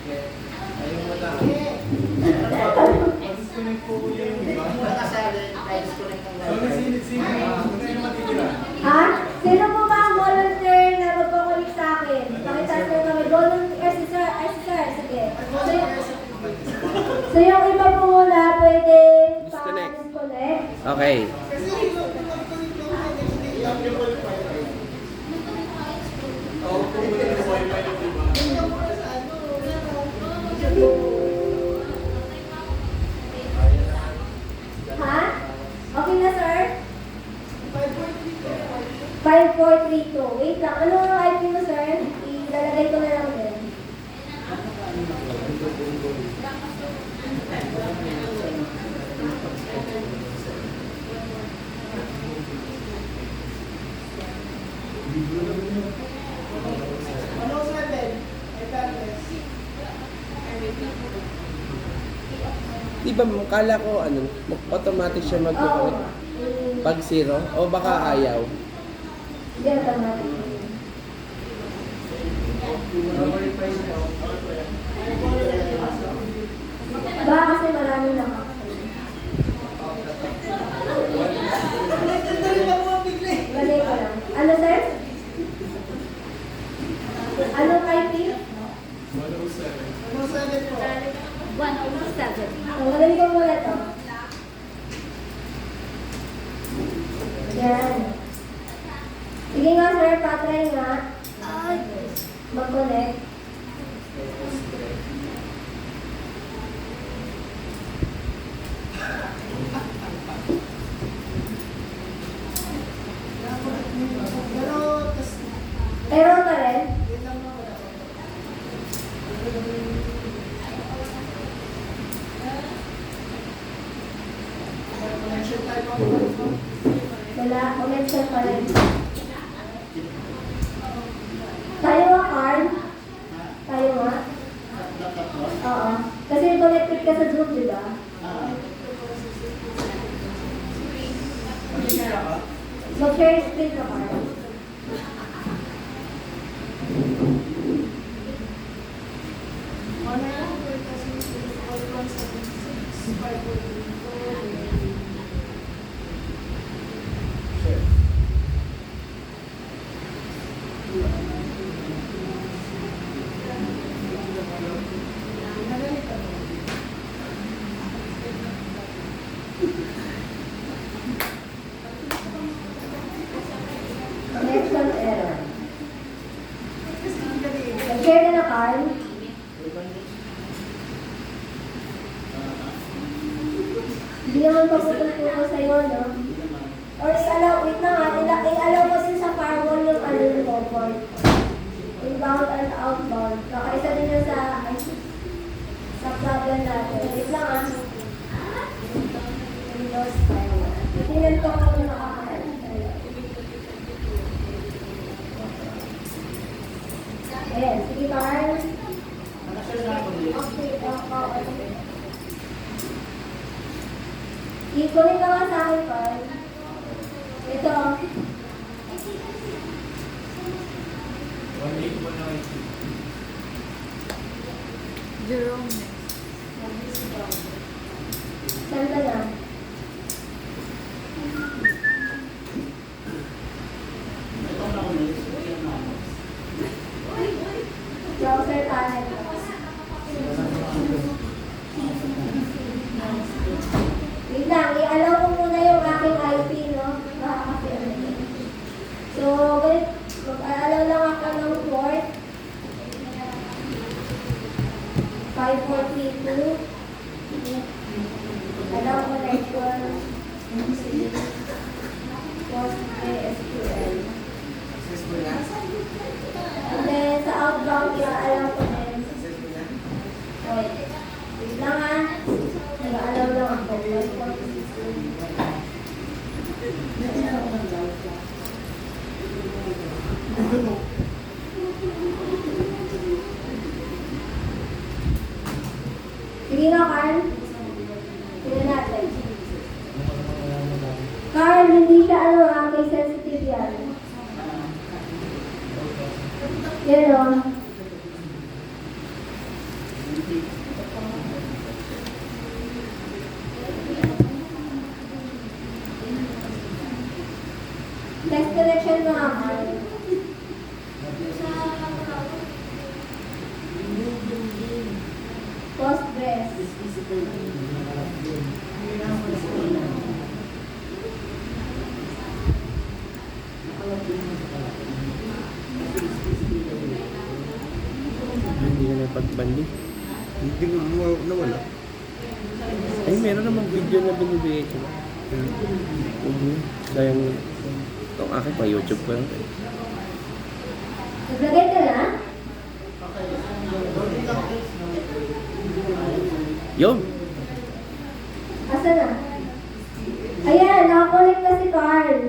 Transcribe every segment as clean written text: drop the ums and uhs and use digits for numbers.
Ayun mo na. Disconnect po ko yung iba. disconnect ng live. Sino matitira? Ha? Sino po ba ang volunteer na magpakulik sa akin? Pakita ko kami. Volunteer, si sir. Ay, si sir. Sige. So yung iba po muna, pwede pa-disconnect. Okay. Ha? Okay na, sir? 5432. Wait lang. Ano ang IP mo, sir? Ilalagay ko na lang din. Di ba, kala ko automatic siya mag-connect pag zero? O baka ayaw? Hindi, automatic. Baka kasi marami na ako. Balik ko lang. Ano, sir? Anong IP? 107. Tanggalin ko muna ito. Yan. Sige nga, sir. Patry nga. Mag-connect. Error pa rin? Wala, connection pa rin. Tayo nga, Carl? Tayo nga? Oo. Kasi connected ka sa Zoom, di ba? Mag-share screen ka, Carl. Connection error. Nag-share ka na, Carl? Hindi naman pagpupulpo sa'yo, no? Or i-allow, wait na nga, i-allow mo din sa firewall yung yung comfort. Inbound and outbound. Kakaisa din yun sa problem natin. Wait lang ah. Windows firewall. Tingnan ko kung nakakain. Ayan, sige Carl. Okay. I-connect ka nga sa akin, Carl. Ito. Jerome. Saan ka na? Browser panel. Wait lang, i-allow ko muna yung aking IP, no? Baka kasi so, mag-allow lang ako ng port. 5432. Allow connection. PostgreSQL. And then, sa outbound, i-allow ko din. Okay. Wait lang ah. Nag-allow lang ako. Sige na, Carl. Tingnan natin. Carl, hindi siya kay sensitive yan. Yan o. naman. Post-dress. Hindi na napagbandi. Hindi ko nawala. Ay, meron namang video na binibigay ko. Sayang, itong akin pa YouTube ko lang. Naglagay ka na? Yun! Asa na? Ayan, nakakulik na si Carl.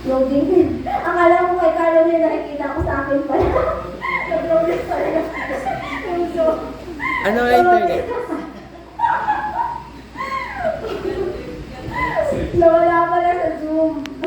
Loading din. Akala ko kay Carl yung nakikita ko sa akin pala. Nag-loading pala yung Zoom. Ano ang internet? Nawala pa